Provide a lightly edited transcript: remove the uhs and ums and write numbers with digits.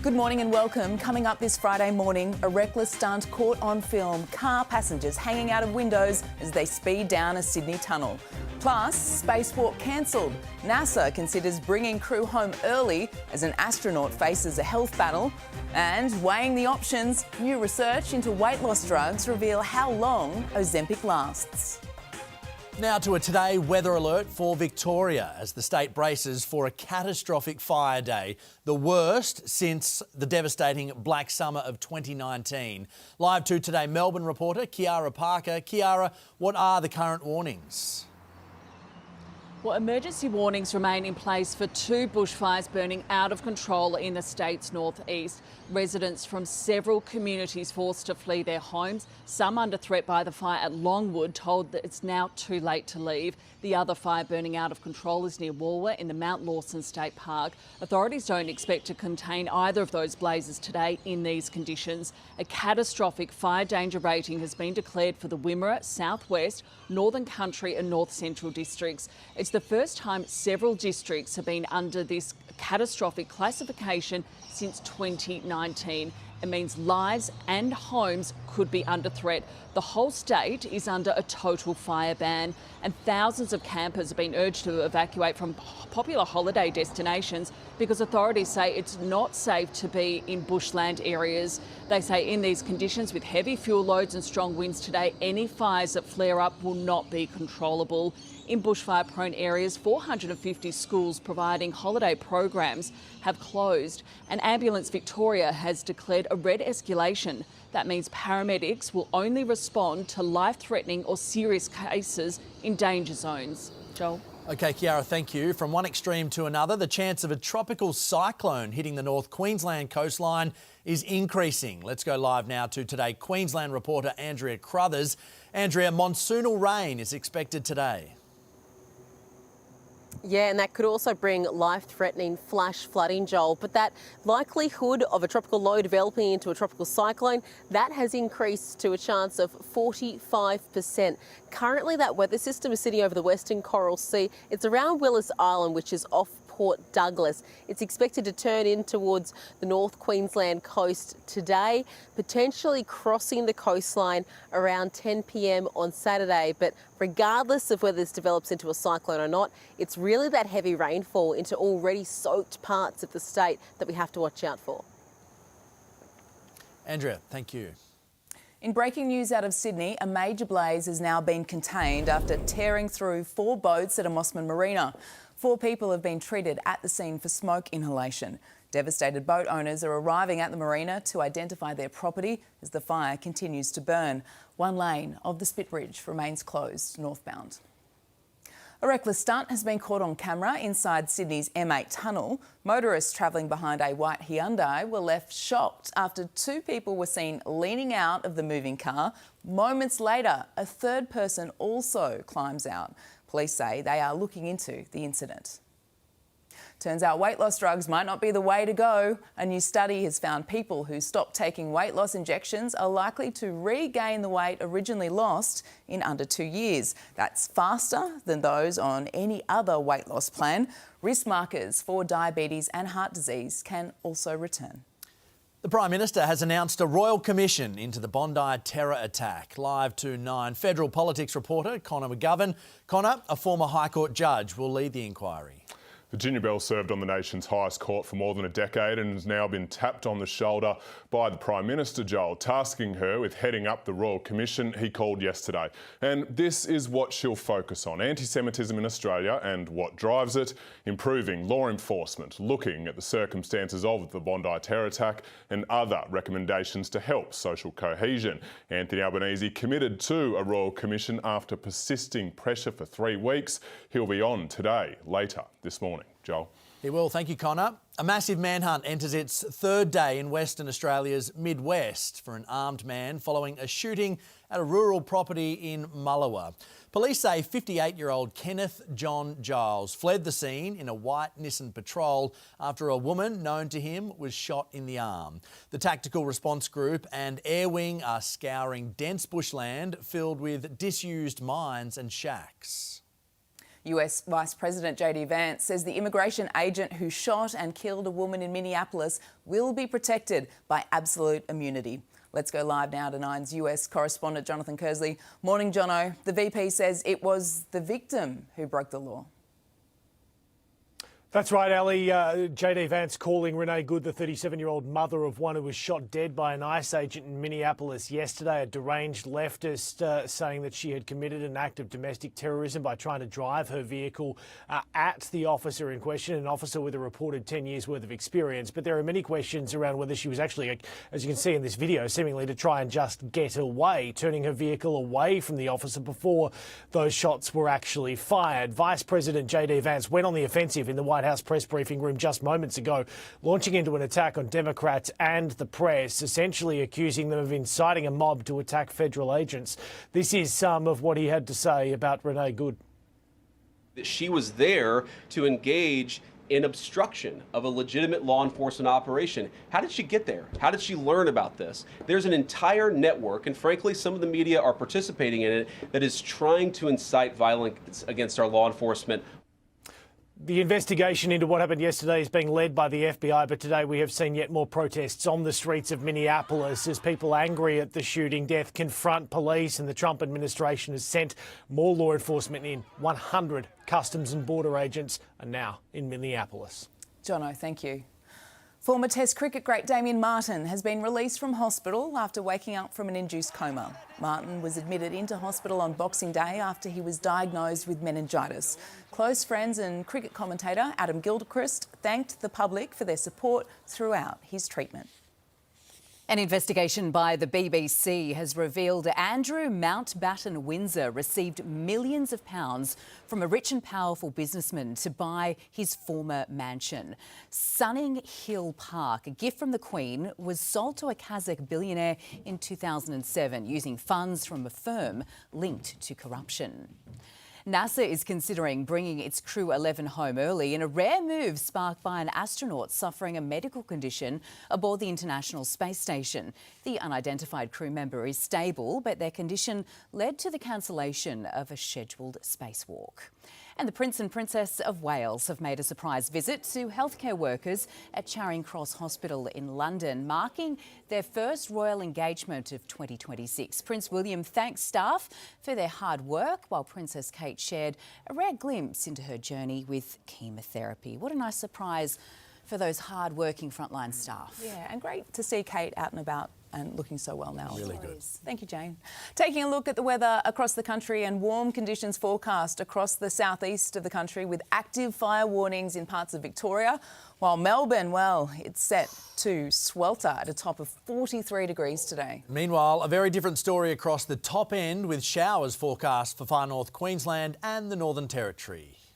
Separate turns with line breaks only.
Good morning and welcome. Coming up this Friday morning, a reckless stunt caught on film. Car passengers hanging out of windows as they speed down a Sydney tunnel. Plus, spacewalk cancelled. NASA considers bringing crew home early as an astronaut faces a health battle. And weighing the options, new research into weight loss drugs reveal how long Ozempic lasts.
Now to a Today weather alert for Victoria as the state braces for a catastrophic fire day, the worst since the devastating Black Summer of 2019. Live to Today Melbourne reporter Kiara Parker. Kiara, what are the current warnings?
Well, emergency warnings remain in place for two bushfires burning out of control in the state's northeast. Residents from several communities forced to flee their homes, some under threat by the fire at Longwood, told that it's now too late to leave. The other fire burning out of control is near Walwa in the Mount Lawson State Park. Authorities don't expect to contain either of those blazes today in these conditions. A catastrophic fire danger rating has been declared for the Wimmera, Southwest, Northern Country and North Central districts. It's the first time several districts have been under this catastrophic classification since 2019. It means lives and homes could be under threat. The whole state is under a total fire ban, and thousands of campers have been urged to evacuate from popular holiday destinations because authorities say it's not safe to be in bushland areas. They say in these conditions with heavy fuel loads and strong winds today, any fires that flare up will not be controllable. In bushfire-prone areas, 450 schools providing holiday programs have closed, and Ambulance Victoria has declared a red escalation. That means paramedics will only respond to life-threatening or serious cases in danger zones. Joel?
OK, Kiara, thank you. From one extreme to another, the chance of a tropical cyclone hitting the North Queensland coastline is increasing. Let's go live now to Today Queensland reporter Andrea Crothers. Andrea, monsoonal rain is expected today.
Yeah, and that could also bring life-threatening flash flooding, Joel. But that likelihood of a tropical low developing into a tropical cyclone, that has increased to a chance of 45%. Currently, that weather system is sitting over the Western Coral Sea. It's around Willis Island, which is off Port Douglas. It's expected to turn in towards the North Queensland coast today, potentially crossing the coastline around 10 p.m. on Saturday. But regardless of whether this develops into a cyclone or not, it's really that heavy rainfall into already soaked parts of the state that we have to watch out for.
Andrea, thank you.
In breaking news out of Sydney, a major blaze has now been contained after tearing through 4 boats at a Mossman marina. 4 people have been treated at the scene for smoke inhalation. Devastated boat owners are arriving at the marina to identify their property as the fire continues to burn. One lane of the Spit Bridge remains closed northbound. A reckless stunt has been caught on camera inside Sydney's M8 tunnel. Motorists travelling behind a white Hyundai were left shocked after 2 people were seen leaning out of the moving car. Moments later, a third person also climbs out. Police say they are looking into the incident. Turns out weight loss drugs might not be the way to go. A new study has found people who stop taking weight loss injections are likely to regain the weight originally lost in under 2 years. That's faster than those on any other weight loss plan. Risk markers for diabetes and heart disease can also return.
The Prime Minister has announced a royal commission into the Bondi terror attack. Live to 9, federal politics reporter Connor McGovern. Connor, a former High Court judge, will lead the inquiry.
Virginia Bell served on the nation's highest court for more than a decade and has now been tapped on the shoulder by the Prime Minister, Joel, tasking her with heading up the Royal Commission he called yesterday. And this is what she'll focus on: anti-Semitism in Australia and what drives it, improving law enforcement, looking at the circumstances of the Bondi terror attack and other recommendations to help social cohesion. Anthony Albanese committed to a Royal Commission after persisting pressure for 3 weeks. He'll be on today, later this morning. Joel.
He will. Thank you, Connor. A massive manhunt enters its 3rd day in Western Australia's Midwest for an armed man following a shooting at a rural property in Mullewa. Police say 58-year-old Kenneth John Giles fled the scene in a white Nissan Patrol after a woman known to him was shot in the arm. The Tactical Response Group and Air Wing are scouring dense bushland filled with disused mines and shacks.
US Vice President JD Vance says the immigration agent who shot and killed a woman in Minneapolis will be protected by absolute immunity. Let's go live now to Nine's US correspondent Jonathan Kersley. Morning, Jono. The VP says it was the victim who broke the law.
That's right, Ali. JD Vance calling Renee Good, the 37-year-old mother of one who was shot dead by an ICE agent in Minneapolis yesterday, a deranged leftist, saying that she had committed an act of domestic terrorism by trying to drive her vehicle at the officer in question, an officer with a reported 10 years' worth of experience. But there are many questions around whether she was actually, as you can see in this video, seemingly to try and just get away, turning her vehicle away from the officer before those shots were actually fired. Vice President JD Vance went on the offensive in the White House press briefing room just moments ago, launching into an attack on Democrats and the press, essentially accusing them of inciting a mob to attack federal agents. This is some of what he had to say about Renee Good.
She was there to engage in obstruction of a legitimate law enforcement operation. How did she get there? How did she learn about this? There's an entire network, and frankly, some of the media are participating in it, that is trying to incite violence against our law enforcement.
The investigation into what happened yesterday is being led by the FBI, but today we have seen yet more protests on the streets of Minneapolis as people angry at the shooting death confront police, and the Trump administration has sent more law enforcement in. 100 Customs and Border agents are now in Minneapolis.
Jono, thank you. Former Test cricket great Damian Martyn has been released from hospital after waking up from an induced coma. Martyn was admitted into hospital on Boxing Day after he was diagnosed with meningitis. Close friends and cricket commentator Adam Gilchrist thanked the public for their support throughout his treatment.
An investigation by the BBC has revealed Andrew Mountbatten Windsor received millions of pounds from a rich and powerful businessman to buy his former mansion. Sunning Hill Park, a gift from the Queen, was sold to a Kazakh billionaire in 2007 using funds from a firm linked to corruption. NASA is considering bringing its Crew 11 home early in a rare move sparked by an astronaut suffering a medical condition aboard the International Space Station. The unidentified crew member is stable, but their condition led to the cancellation of a scheduled spacewalk. And the Prince and Princess of Wales have made a surprise visit to healthcare workers at Charing Cross Hospital in London, marking their first royal engagement of 2026. Prince William thanked staff for their hard work, while Princess Kate shared a rare glimpse into her journey with chemotherapy. What a nice surprise for those hard-working frontline staff.
Yeah, and great to see Kate out and about and looking so well now.
Really good.
Thank you, Jane. Taking a look at the weather across the country, and warm conditions forecast across the southeast of the country with active fire warnings in parts of Victoria, while Melbourne, well, it's set to swelter at a top of 43 degrees today.
Meanwhile, a very different story across the top end with showers forecast for far north Queensland and the Northern Territory.